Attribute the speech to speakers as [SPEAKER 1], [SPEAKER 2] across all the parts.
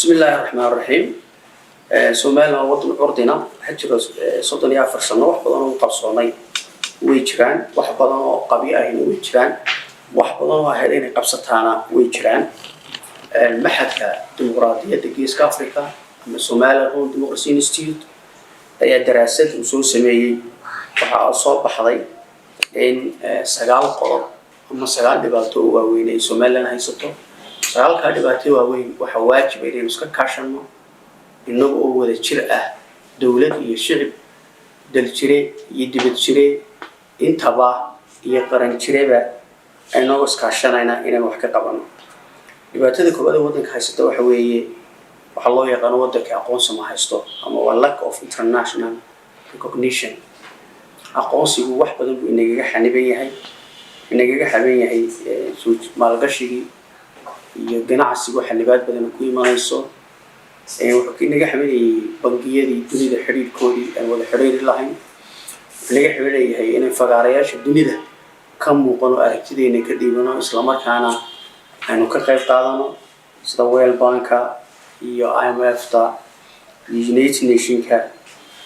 [SPEAKER 1] بسم الله الرحمن الرحيم. سومالنا وطن عرضنا حجر صوتنا يا فرسنا وحبضنا وقبصوني ويجران وحبضنا وقبيئة ويجران وحبضنا وهلين قبصتنا ويجران المحكة ديمقراطية دقيس كافريكا من سوماليا هون ديمقراطية انستيتيوت هي دراسات وصول سمية وحاصل بحضي إن سجال قرض هم سجال دبلتو وين سوماليا هيسطو سجال كدبلتو وين وحواج بين مسك كاشنو إنه هو الشرع دولة الشعب دلشري يدبت شري انتباه يقرن شري بقى إنه مسكاشنا إنا وحكي طبعا يبقى تذكر هذا وضعك هيسطو حويه وحلو يقرن وضعك أقونس ما هيسطو أما lack of international recognition أقونس هو واحد بدل إنه حنبيه هاي إنه حنبيه هاي سوق مالقشي يجناعسي وحلبات بدل كوي ما يسو وحكي نجح حملي بنقية دي الدنيا الحرير كودي ولا الحرير اللحين نجح حملي هي إن فقارياش الدنيا كم وقنوا أركتدي إن كديبنا إسلامك أنا كقيف قادنا سوى البنكة يا IMF تا United Nations كا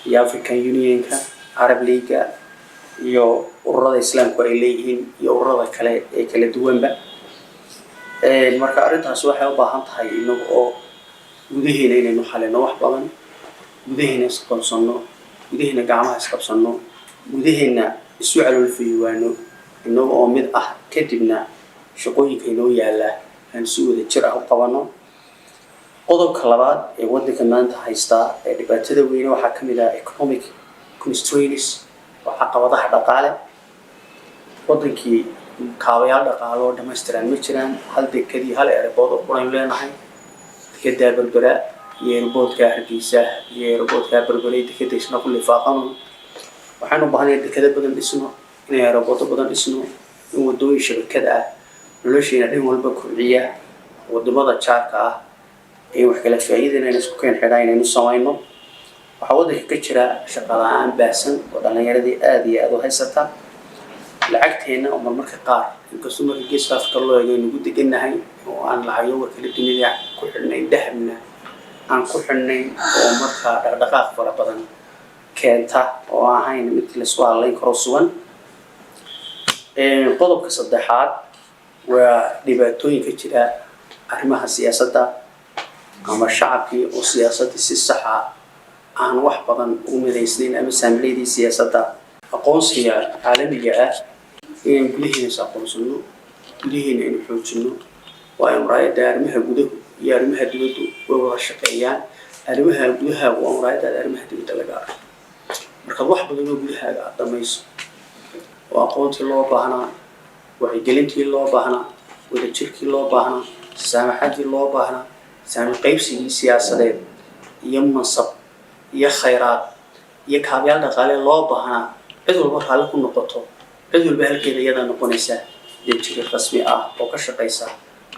[SPEAKER 1] يا African Union كا Arab League كا يا أوراد الإسلام كويلين يا أوراد كلا دوام بقى marka arintaas waxay u baahan tahay inagu oo gudaheena inaynu xalino wax badan gudaheena isqabsano gudaheena gacmaha isqabsano gudaheena isu calool fiiwaano inagu oo mid ah kadibna shaqooyinka inoo yaala aan si wada jir ah u qabano qodobka labaad ee wadanka maanta haysta ee dhibaatada weyn waxa kamid ah economic constraints waxa caqabadaha dhaqaale wadankii kaabayaal dhaqaalo dhameystiran ma jiraan hal dekadii hal airport oo qurayn leenahay dekada berbera iyo airportka Hargeysa iyo airportka berbera dekada isna kulli faaqan waxaanu baahanahay dekada badan dhisno in airport badan dhisno in wadooyin shabakad ah nolosheena dhin walba kobciya wadamada jaarka ah ee wax kala faa'iideynayna isku keen xidhaa inaynu samayno waxa wadanka ka jira shaqo la'aan baahsan oo dhalinyaradii aad iyo aad u haysata lacagteena oo marmarka qaar inkastoo marka geeska Afrika loo eego inuu deganahay oo aan lahayo wakil dunida ku xidhnay dahabna aan ku xidhnay oo marka dhaqdhaqaaq fara badan keenta oo ahayn mid la soo haleyn karo sugan qodobka saddexaad waa dhibaatooyinka jira arrimaha siyaasadda ama shacabkii oo siyaasadda si sax ah aan wax badan u midaysnayn ama saamleedii siyaasadda aqoonsiga caalamiga ah إن كلهنا سأقولنا كلهنا إن حوجنا وأمراء دارمها جده يارمها دلته وورشقيان أرمها جدها وأمراء دارمها دلته لجار مركب واحد بدنا جدها دميس وأقوانت الله بهنا وعجلنت الله بهنا وذكرك الله بهنا سامحت الله بهنا سامح قيبسي سياسة يم صب يا خيرات يا كابيال دخل الله بهنا إذا الله خلقكم نقطه عدول بهالكذا يدا نقونيسا دجيل رسمي oo ka shaqeysa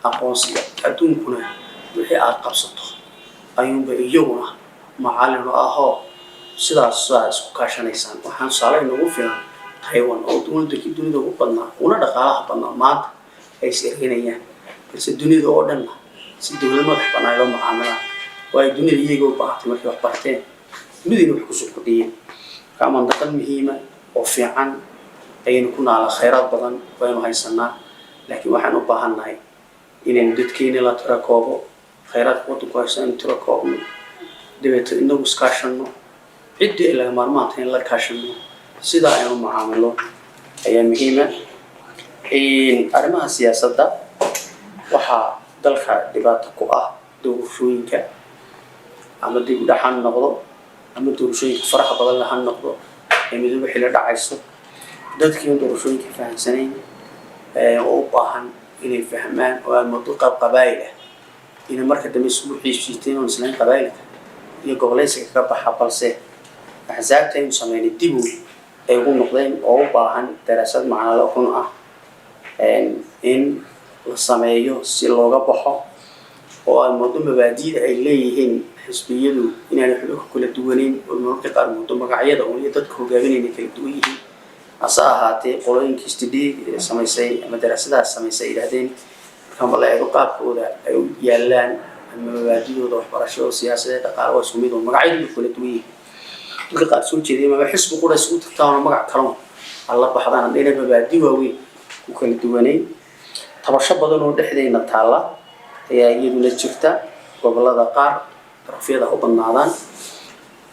[SPEAKER 1] aqoonsiga adduunkuna wixii aad qabsato ayuunba iyaguna macallin ahoo sidaas isku kaashanaysan waxaan saaray nagu filan Taiwan oo dunida ugu badnaa una dhaqaalaha badnaa maanta ay sirrinayaan balse dunida oo dhan si dawlad madax bannaan loo macaamilaa way dunida iyagoo baahatay markay wax barteen dunidina wax ku soo kordhiyeen kama dhaqan muhiim ah oo fiican aynu ku naala khayraad badan waynu haysanaa laakiin waxaan u baahanahay inaan dadkeena la tarakoobo khayraad wadanku haysan tarakoobo dibadda inagu iskaashano cidii la maarmaanta in la kaashano sida aynu macaamilo ayaa muhiim ah arrimaha siyaasadda waxa dalka dhibaato ku ah doorashooyinka ama dib u dhaxan noqdo ama doorashooyinka faraha badan la noqdo ee midba xilli dhacayso dadkii doorashooyinka fahamsanayn oo u baahan inay fahmaan oo aan muddo qabaa'il in marka dambe isku xiishiisteen oo islaan qabaa'ilka iyo goboleysiga ka baxa balse axsaabta ay sameeyeen dib ay ugu noqdeen oo u baahan daraasad macna leh oo ah in la sameeyo si looga baxo oo aan muddo mabaadi'da ay leeyihiin xisbiyadu inay xulka kala duwaneen oo marka qaar muddo magacyada oo dadka hogaaminayna kala duwan yihiin أصاحاتي قولين كيستدي سميسي مدرسة سميسي لهذين كم الله يقاب كودا يالان mabaadi'dooda waxbarashada siyaasadeed dhaqaale waa isku mid oo magacyadu kala duwan yihiin dadka qaar soo jeediyay ma xisbi qura isku tirtaan magac kale alla baxdaan hadii mabaadi' waaweyn ku kala duwanay tabasho badan oo dhexdeena taala ayaa iyaduna jirta gobolada qaar rafiyada u badnaadaan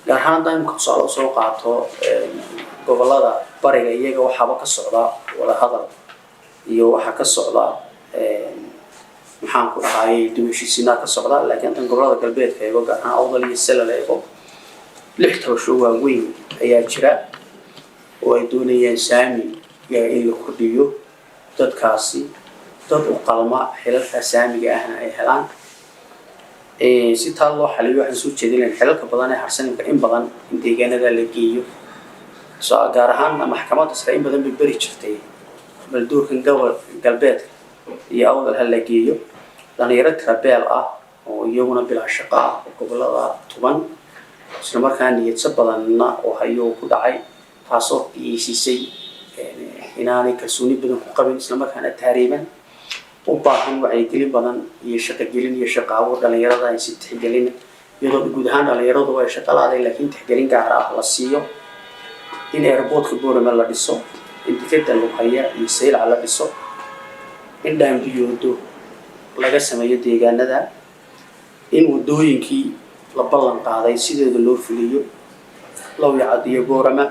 [SPEAKER 1] gaar ahaan daimka soo qaato gobolada bariga iyaga waxaba ka socda wada hadal iyo waxa ka socda maxaan ku dhahay dibashiisina ka socda laakiin tan gobolada galbeedka ee gaar ahaan awdal iyo salal ee lix tabasho waaweyn ayaa jira oo ay doonayaan saami in la kordhiyo dadkaasi dad u qalma xilalka saamiga ahna ay helaan si taa loo xaliyo waxaan soo jeedinay xilalka badan ee harsanimka in badan in deegaanada la geeyo soo gaar ahaan maxkamadda sare in badan bay bari jirtay baldoorkan gobol galbeedka iyo awdal hal la geeyo dhalinyaro trabeel ah oo iyaguna bilaa shaqo ah gobolada tuban isla markaana niyadsa badanna oo hayo ku dhacay taasoo iisisay inaanay kalsooni badan ku qabin isla markaana taariiban u baahan wacyigelin badan iyo shaqagelin iyo shaqaawo dhalinyarada ay si tixgelin iyadoo guud ahaan dhalinyaradu ay shaqo la'aday laakiin tixgelin gaar ah la siiyo in airportka Boorama la dhiso in tikada lagu haya iyo sayl la dhiso in dhaambiyoodo laga sameeyo deegaanada in wadooyinkii la ballan qaaday sideeda loo fuliyo loo yacadiyo Boorama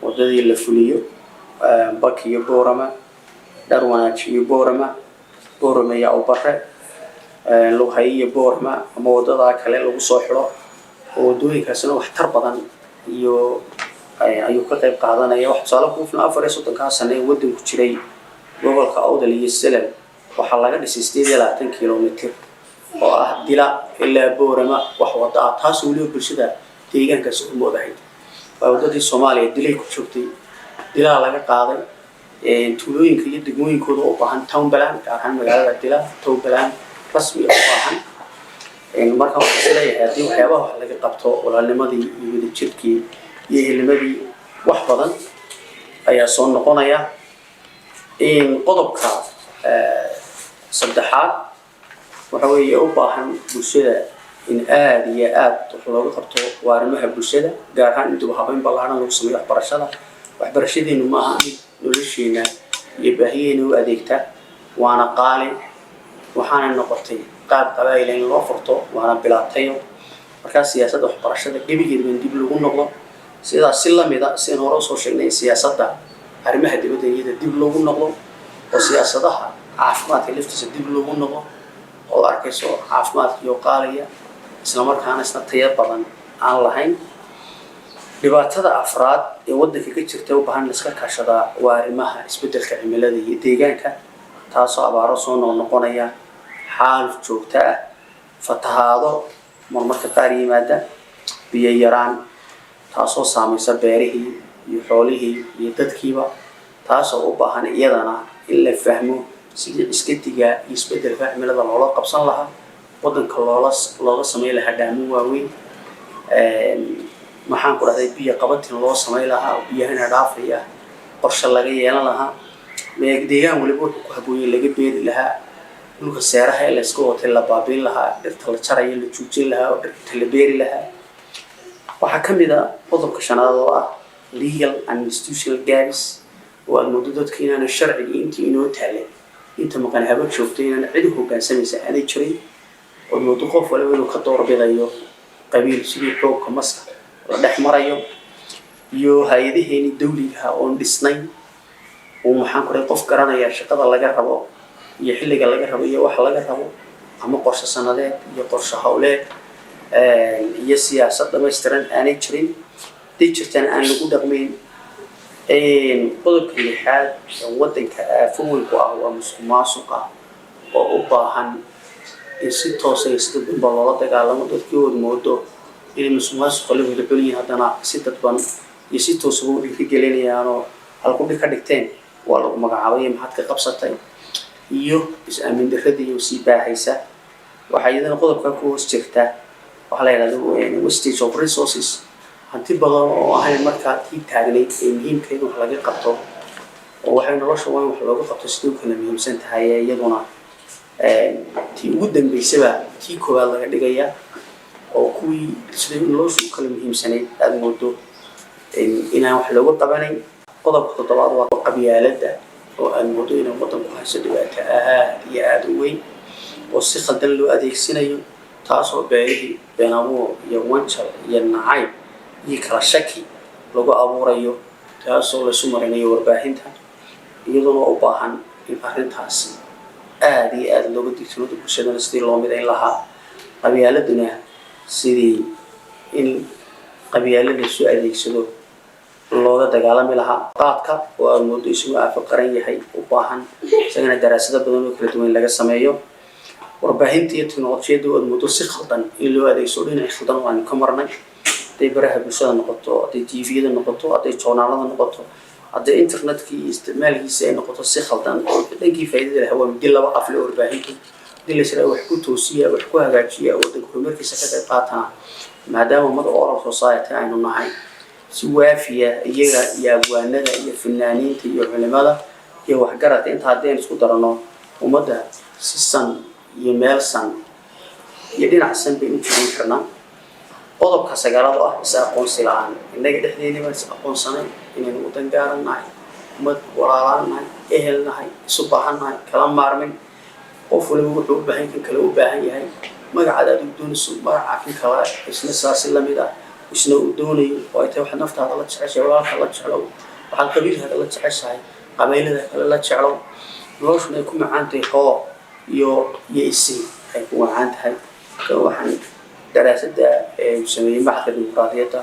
[SPEAKER 1] wadadii la fuliyo bakiyo Boorama darwanaajiyo Boorama Boorama ya u bare loo hayo Boorama ama wadada kale lagu soo xiro oo wadooyinkaasna wax tar badan iyo ayuu ka qayb qaadanaya wax soo ku filan 4 sano ee wadanku jiray gobolka awdal iyo salal waxa laga dhisay 28 kilomitir oo ah dila ilaa Boorama wax wada taas oo loo bulshada deegaanka soo moodahay wadadii Soomaaliya dilay ku joogtay dila laga qaaday tuulooyinka iyo degmooyinkooda u baahan town plan gaar ahaan magaalada dila town plan rasmi u baahan marka waxa la yiraahdo waxyaabaha wax laga qabto walaalnimadii iyo wadajirkii iyo ilmadii wax badan ayaa soo noqonaya in qodobka saddexaad waxa weeye u baahan bulshada in aad iyo aad wax looga qabto waarimaha bulshada gaar ahaan inta habayn ballaaran lagu sameeyo waxbarashadeenu ma aha nolosheena iyo baahiyeena u adeegta waana qaali waxaana noqotay qaab qabaa'il in loo furto waana bilaatayo marka siyaasadda waxbarashada gebigeeda dib lagu noqdo sidaas si lamida si hore soo sheegnay siyaasadda arrimaha dibadda iyada dib loogu noqdo oo siyaasadaha caafimaadka laftiisa dib loogu noqdo oo arkayso caafimaadka iyo qaaliya isla markaana isna tayo badan aan lahayn dhibaatada afraad ee wadanka ka jirta u baahan iska kaashada waa arrimaha isbedelka cimilada iyo deegaanka taasoo abaaro soo noqonaya xaal joogto ah fatahaado marmarka qaar yimaada biyo yaraan taasoo saamaysa beerihii iyo xoolihii iyo dadkiiba taasoo u baahan iyadana in la fahmo sidii iska digaa iyo isbedelka cimilada loola qabsan lahaa wadanka looga sameeyo lahaa dhaamin waaweyn maxaan ku dhahday biyo qabatin loo sameeyo lahaa biyahana dhaafaya qorshe laga yeelan lahaa deegaan waliba wuxuu ku habooyay laga beeri lahaa dhulka seeraha ee la iska watay la baabiin lahaa dhirta la jarayo la joojin lahaa oo dhirta la beeri lahaa waxaa ka mid ah qodobka shanaad oo ah legal and institutional gaps oo aad moodo dadka inaana sharciga intii inoo taalay inta maqan haba joogtay inaana cid hoggaansamaysa aanay jirin oo moodo qof waliba inuu ka doorbidayo qabiil sidii xoogka maska la dhex marayo iyo hay'adaheeni dawliga oo dhisnay oo maxaan ku qof garanaya shaqada laga rabo iyo xilliga laga rabo iyo wax laga rabo ama qorshe sanadeed iyo qorshe hawleed iyo siyaasad dhammaystiran aanay jirin dijirtan aan lagu dhaqmeyn qodobka lixaad wadanka aafooyinku ah waa musuqmaasuqa oo u baahan in si toos ah sida dadba loola dagaalamo dadkii oo moodo in musuqmaasuqa lagu dhaqaaliyo haddana si dadban iyo si toos ah u dhiirigelinayaan oo halku ka dhigteen waa lagu magacaabay maxaad ka qabsatay iyo is-aamin darrada iyo sii baahaysa waxay iyadana qodobka ku hoos jirta waxa la yiraahdo wastage of resources hanti badan oo ahayn markaa tii taagnay ee muhiimka in wax laga qabto oo waxay nolosha wax looga qabto sidoo kale muhiimsan tahay iyaduna tii ugu dambaysaba tii koowaad laga dhigayaa oo kuwii sidii noloshu kala muhiimsanayd aad moodo inaan wax looga qabanayn qodobka toddobaad waa qabyaaladda oo aad moodo inay waddanku hayso dhibaato aad iyo aad u weyn oo si khaldan loo adeegsanayo taasoo beelihii been abuur iyo wanjal iyo nacayb iyo kala shaki lagu abuurayo taasoo la isu marinayo warbaahinta iyadoona u baahan in arrintaasi aad iyo aad looga digtoodo bulshadana sidii loo midayn lahaa qabyaaladuna sidii in qabyaalada soo adeegsado looga dagaalami lahaa qaadka oo aad moodo isugu aafo qaran yahay u baahan isagana daraasado badan oo kala duwan laga sameeyo warbaahinta iyo teknolojiyadda oo aad moodo si khaldan in loo adeegsado dhinac khaldan oo aan ka marnay hadday baraha bulshada noqoto hadday tviyada noqoto hadday joornaalada noqoto hadday internetka iyo isticmaalkiisa ay noqoto si khaldan oo dhankii faa'iidada lahaa waa midi laba qafle warbaahinta hadii la israa wax ku toosiya wax ku hagaajiya waddanka horumarkiisa ka qayb qaatana maadaama ummada oral society aynu nahay si waafiya iyaga iyo abwaanada iyo fanaaniinta iyo culimada iyo waxgaradka inta haddeen isku darano ummadda si san iyo meel san iyo dhinac san bay u jirin karnaa qodobka sagaalaad oo ah is aqoonsi la'aan innaga dhexdeena baan is aqoonsanay inaynu waddan gaaran nahay ummad walaalaan nahay ehel nahay isu baahan nahay kala maarmin qof waliba wuxuu u baahan kan kale u baahan yahay magacaada aad u doonayso magaca kan kale isna saasi la mid ah isna u doonayo oo ay tahay wax naftaada la jeceshahay walaalka la jeclow waxaad qabiilkaaga la jeceshahay qabiilada kale la jeclow noloshuna ay ku macaan tahay hoo iyo isi ay ku macaan tahay waxaan daraasada sameeyay maxadka dimuqraadiyadda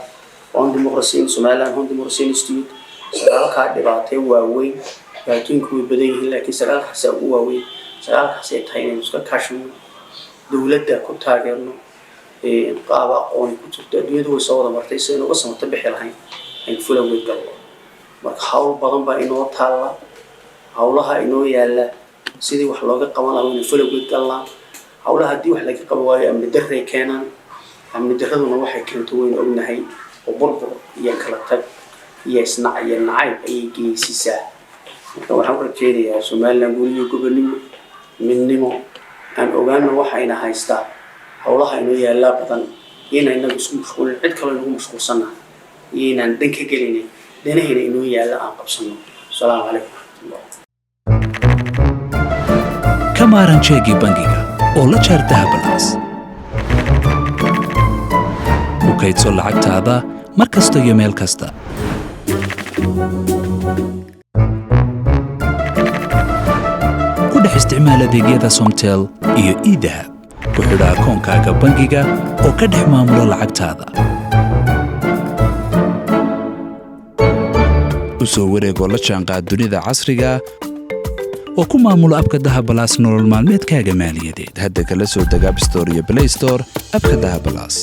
[SPEAKER 1] on democracy in Somaliland on democracy institute sagaalka dhibaatay waaweyn baatinku way badan yihiin laakiin sagaalkaas ugu waaweyn sagaalkaas ay tahay inaynu iska kaashano dawladda ku taageerno qaab aqoon ku jirto adduunyadu way soo wada martay si aynu uga samato bixi lahayn in fula weyn galno marka hawl badan baa inoo taalla hawlaha inoo yaalla sidii wax looga qaban lahaa in fula weyn galnaa hawlaha haddii wax laga qaban waayo amni darray keenaan amni darraduna waxay keento weyn ognahay oo burbur iyo kala tag iyo isnac iyo nacayb ayay geysiisaa marka waxaan u rajeynayaa Somaliland guriyo gobonimo midnimo aan ogaano waxayna haystaa hawlaha inoo yaalla badan inayna isku mashquulin cid kale lagu mashquulsana inaan dhan ka gelin danahayna inoo yaalla aan qabsano salaamu calaykum
[SPEAKER 2] kamaran cheegi bangiga oo la jaar dahabalaas u kaydso lacagtaada mar kasta iyo meel kasta ku dhex isticmaal adeegyada Somtel iyo iDahab ku xidha akoonkaaga bangiga oo ka dhex maamula lacagtaada u soo wareegoo la jaanqaad dunida casriga oo ku maamula abka dahabalaas nolol maalmeedkaaga maaliyadeed hadda kala soo deg App Store iyo Play Store abka dahabalaas